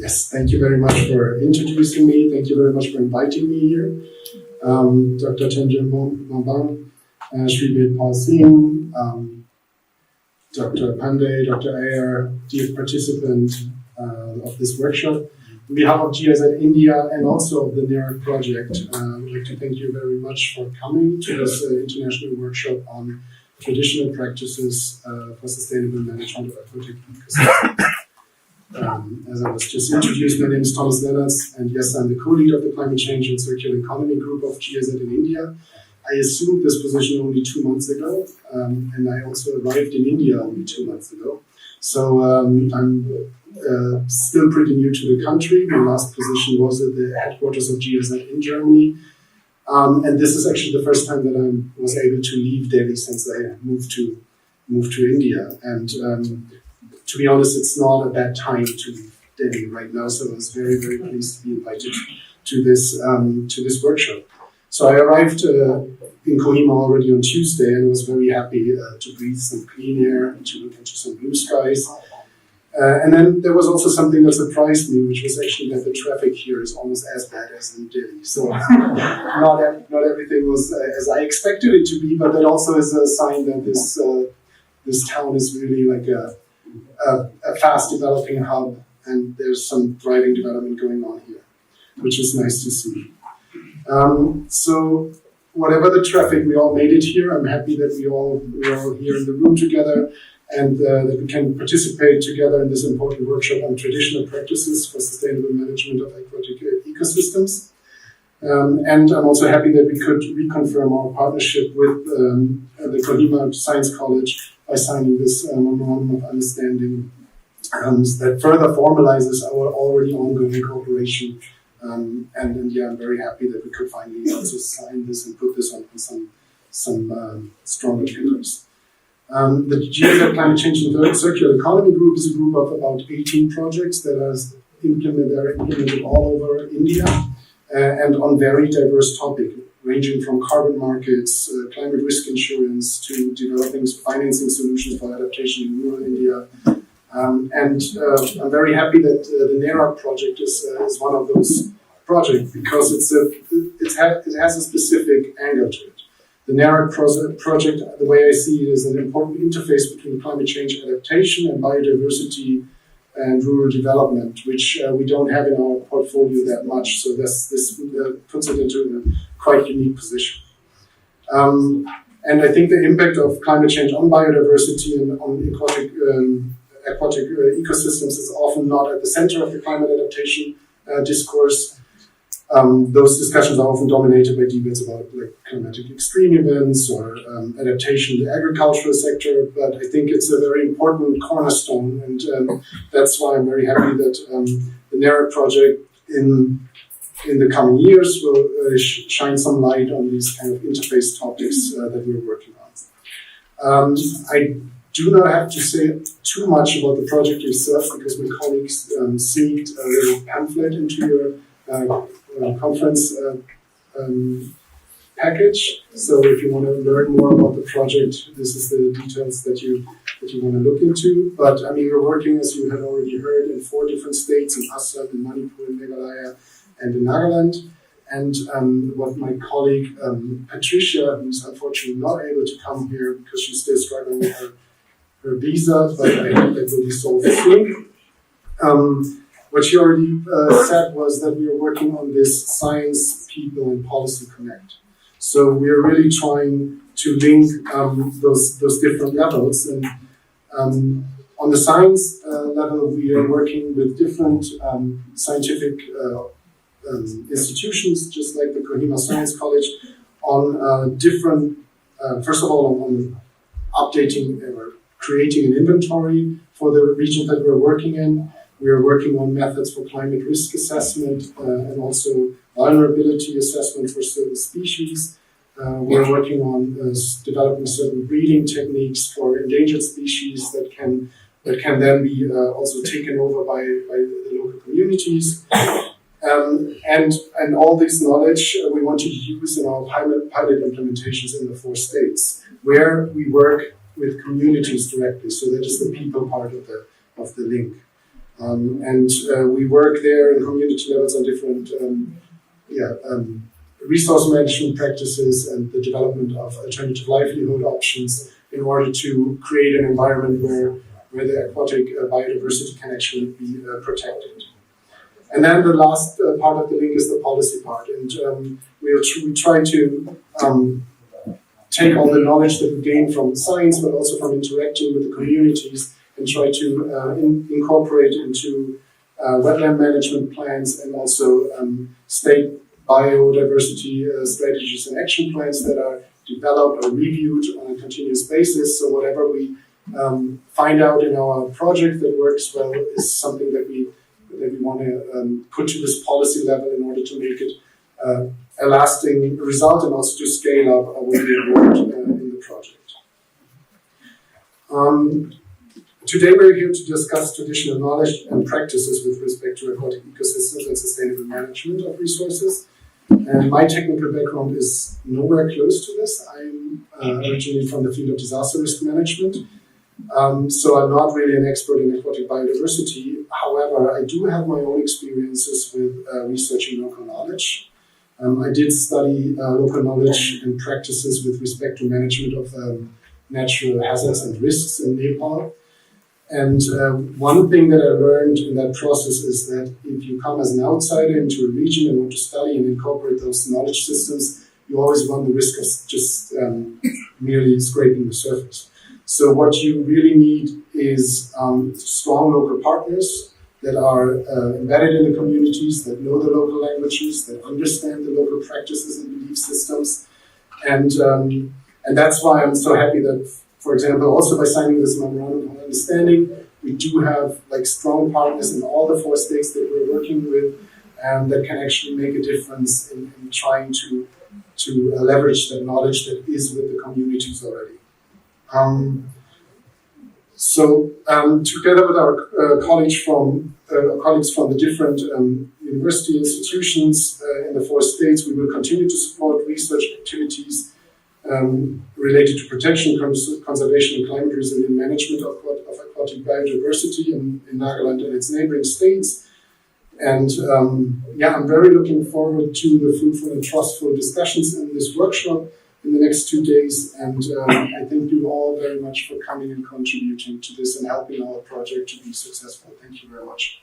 Yes, thank you very much for introducing me. Thank you very much for inviting me here. Dr. Chenjen Mambang, Sri Paul Singh, Dr. Pandey, Dr. Ayer, dear participant of this workshop. On behalf of GIZ India and also of the NERAC project, I would like to thank you very much for coming to this international workshop on traditional practices for sustainable management of aquatic ecosystems. As I was just introduced, my name is Thomas Lennartz, and yes, I'm the co-leader of the Climate Change and Circular Economy Group of GIZ in India. I assumed this position only 2 months ago, and I also arrived in India only 2 months ago. So I'm still pretty new to the country. My last position was at the headquarters of GIZ in Germany. And this is actually the first time that I was able to leave Delhi since I moved to India. And to be honest, it's not a bad time to leave Delhi right now. So I was very, very pleased to be invited to this workshop. So I arrived in Kohima already on Tuesday, and I was very happy to breathe some clean air and to look into some blue skies. And then there was also something that surprised me, which was actually that the traffic here is almost as bad as in Delhi. So not everything was as I expected it to be, but that also is a sign that this town is really like a fast developing hub, and there's some thriving development going on here, which is nice to see. So whatever the traffic, we all made it here. I'm happy that we're all here in the room together, and that we can participate together in this important workshop on traditional practices for sustainable management of aquatic ecosystems. And I'm also happy that we could reconfirm our partnership with the Kohima Science College by signing this memorandum of understanding that further formalizes our already ongoing cooperation. And yeah, I'm very happy that we could finally also sign this and put this on some stronger pillars. The GIZ Climate Change and Circular Economy Group is a group of about 18 projects that are implemented all over India and on very diverse topics, ranging from carbon markets, climate risk insurance, to developing financing solutions for adaptation in rural India. And I'm very happy that the NERAC project is one of those projects, because it has a specific angle to it. The NERAC project, the way I see it, is an important interface between climate change adaptation and biodiversity and rural development, which we don't have in our portfolio that much. So this puts it into a quite unique position. And I think the impact of climate change on biodiversity and on aquatic ecosystems is often not at the center of the climate adaptation discourse. Those discussions are often dominated by debates about climatic extreme events or adaptation in the agricultural sector, but I think it's a very important cornerstone, and that's why I'm very happy that the NERAC project in the coming years will shine some light on these kind of interface topics that we're working on. I do not have to say too much about the project itself, because my colleagues seeded a little pamphlet into your conference package. So if you want to learn more about the project, this is the details that you want to look into. But I mean, we're working, as you had already heard, in 4 different states: in Assam, in Manipur, in Meghalaya, and in Nagaland. And what my colleague Patricia, who's unfortunately not able to come here because she's still struggling with her visa, but I hope that will be solved soon. What she already said was that we are working on this science, people, and policy connect. So we are really trying to link those different levels. And on the science level, we are working with different scientific institutions, just like the Kohima Science College, on different, first of all, on updating or creating an inventory for the region that we're working in. We are working on methods for climate risk assessment and also vulnerability assessment for certain species. We're working on developing certain breeding techniques for endangered species that can then be also taken over by the local communities. And all this knowledge we want to use in our pilot implementations in the 4 states, where we work with communities directly. So that is the people part of the link. We work there in community levels on different resource management practices and the development of alternative livelihood options in order to create an environment where the aquatic biodiversity can actually be protected. And then the last part of the link is the policy part. And we try to take all the knowledge that we gain from science, but also from interacting with the communities, and try to incorporate into wetland management plans and also state biodiversity strategies and action plans that are developed or reviewed on a continuous basis. So whatever we find out in our project that works well is something that we want to put to this policy level in order to make it a lasting result and also to scale up what we worked in the project. Today we're here to discuss traditional knowledge and practices with respect to aquatic ecosystems and sustainable management of resources. And my technical background is nowhere close to this. I'm originally from the field of disaster risk management. So I'm not really an expert in aquatic biodiversity. However, I do have my own experiences with researching local knowledge. I did study local knowledge and practices with respect to management of natural hazards and risks in Nepal. And one thing that I learned in that process is that if you come as an outsider into a region and want to study and incorporate those knowledge systems, you always run the risk of just merely scraping the surface. So what you really need is strong local partners that are embedded in the communities, that know the local languages, that understand the local practices and belief systems. And that's why I'm so happy that, for example, also by signing this memorandum of understanding, we do have strong partners in all the 4 states that we're working with, and that can actually make a difference in trying to leverage that knowledge that is with the communities already. Together with our colleagues from the different university institutions in the 4 states, we will continue to support research activities related to protection, conservation, and climate resilient management of aquatic biodiversity in Nagaland and its neighboring states. And I'm very looking forward to the fruitful and trustful discussions in this workshop in the next 2 days. And I thank you all very much for coming and contributing to this and helping our project to be successful. Thank you very much.